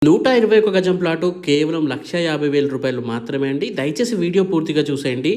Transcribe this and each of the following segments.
121 గజం ప్లాటు కేవలం 1,50,000 రూపాయలు మాత్రమే అండి. దయచేసి వీడియో పూర్తిగా చూసేయండి.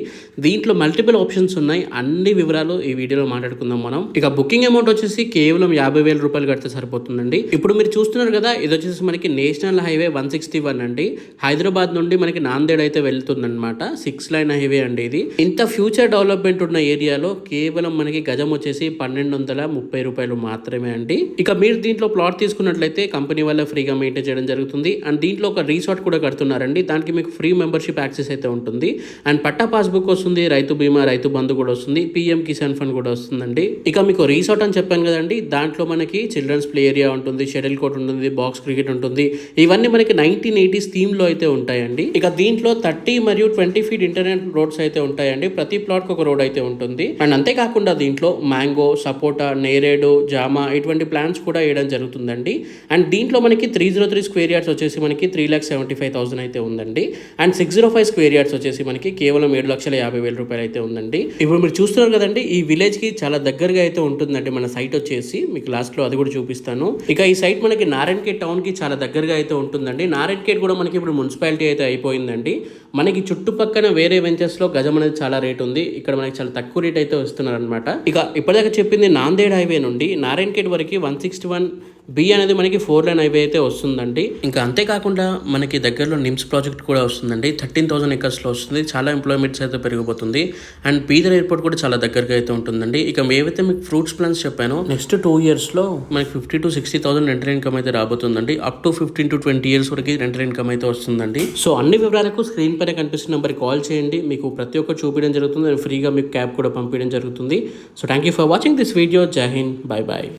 దీంట్లో మల్టిపుల్ ఆప్షన్స్ ఉన్నాయి. అన్ని వివరాలు ఈ వీడియోలో మాట్లాడుకుందాం మనం. ఇక బుకింగ్ అమౌంట్ వచ్చేసి కేవలం 50,000 రూపాయలు కడితే సరిపోతుందండి. ఇప్పుడు మీరు చూస్తున్నారు కదా, ఇది వచ్చేసి మనకి నేషనల్ హైవే 161 అండి. హైదరాబాద్ నుండి మనకి నాందేడ్ అయితే వెళ్తుందన్నమాట. 6 లైన్ హైవే అండి ఇది. ఇంత ఫ్యూచర్ డెవలప్మెంట్ ఉన్న ఏరియాలో కేవలం మనకి గజం వచ్చేసి 1,230 రూపాయలు మాత్రమే అండి. ఇక మీరు దీంట్లో ప్లాట్ తీసుకున్నట్లయితే కంపెనీ వల్ల ఫ్రీగా మెయింటైన్ చేయడం జరుగుతుంది. అండ్ దీంట్లో ఒక రిసార్ట్ కూడా కడుతున్నారండి. దానికి మీకు ఫ్రీ మెంబర్షిప్ యాక్సెస్ అయితే ఉంటుంది. అండ్ పట్టా పాస్బుక్ వస్తుంది, రైతు బీమా, రైతు బంధు కూడా వస్తుంది, పిఎం కిసాన్ ఫండ్ కూడా వస్తుందండి. ఇక మీకు రిసార్ట్ అని చెప్పాను కదండి, దాంట్లో మనకి చిల్డ్రన్స్ ప్లే ఏరియా ఉంటుంది, షటిల్ కోర్ట్ ఉంటుంది, బాక్స్ క్రికెట్ ఉంటుంది. ఇవన్నీ మనకి 1980s థీమ్ లో అయితే ఉంటాయండి. ఇక దీంట్లో 30 మరియు 20 ఫీట్ ఇంటర్నెట్ రోడ్స్ అయితే ఉంటాయండి. ప్రతి ప్లాట్ కి ఒక రోడ్ అయితే ఉంటుంది. అండ్ అంతేకాకుండా దీంట్లో మ్యాంగో, సపోటా, నేరేడు, జామా ఇటువంటి ప్లాంట్స్ కూడా వేయడం జరుగుతుందండి. అండ్ దీంట్లో మనకి 303 స్క్వేర్ యార్డ్స్ వచ్చేసి మనకి 3,75,000 అయితే ఉందండి. అండ్ 605 స్క్వేర్ యార్డ్స్ వచ్చేసి మనకి కేవలం 7,50,000 రూపాయలు అయితే ఉందండి. ఇప్పుడు మీరు చూస్తున్నారు కదండి, ఈ విలేజ్ కి చాలా దగ్గరగా అయితే ఉంటుందండి మన సైట్ వచ్చేసి. మీకు లాస్ట్ లో అది కూడా చూపిస్తాను. ఇక ఈ సైట్ మనకి నారాయణఖేడ్ టౌన్ కి చాలా దగ్గరగా అయితే ఉంటుందండి. నారాయణఖేడ్ కూడా మనకి ఇప్పుడు మున్సిపాలిటీ అయితే అయిపోయిందండి. మనకి చుట్టుపక్కల వేరే వెంచర్స్ లో గజం అనేది చాలా రేట్ ఉంది. ఇక్కడ మనకి చాలా తక్కువ రేట్ అయితే వస్తున్నారు అనమాట. ఇక ఇప్పటిదాకా చెప్పింది నాందేడ్ హైవే నుండి నారాయణఖేడ్ వరకు 161 బి అనేది మనకి 4 లైన్ హైవే అయితే వస్తుందండి. ఇంకా అంతేకాకుండా మనకి దగ్గరలో నిమ్స్ ప్రాజెక్ట్ కూడా వస్తుందండి. 13,000 ఎకర్స్లో వస్తుంది. చాలా ఎంప్లాయ్మెంట్స్ అయితే పెరిగిపోతుంది. అండ్ బీదర్ ఎయిర్పోర్ట్ కూడా చాలా దగ్గరగా అయితే ఉంటుందండి. ఇక ఏవైతే మీకు ఫ్రూట్స్ ప్లాన్స్ చెప్పానో నెక్స్ట్ 2 ఇయర్స్లో మనకి 50,000 to 60,000 రెంటల్ ఇన్కమ్ అయితే రాబోతుందండి. అప్ టు 15 to 20 ఇయర్స్ వరకు రెంటల్ ఇన్కమ్ అయితే వస్తుందండి. సో అన్ని వివరాలకు స్క్రీన్ పైన కనిపిస్తున్న నెంబర్కి కాల్ చేయండి. మీకు ప్రతి ఒక్కరు చూపించడం జరుగుతుంది. ఫ్రీగా మీకు క్యాబ్ కూడా పంపించడం జరుగుతుంది. So thank you for watching this video. జై హింద్, బై బాయ్.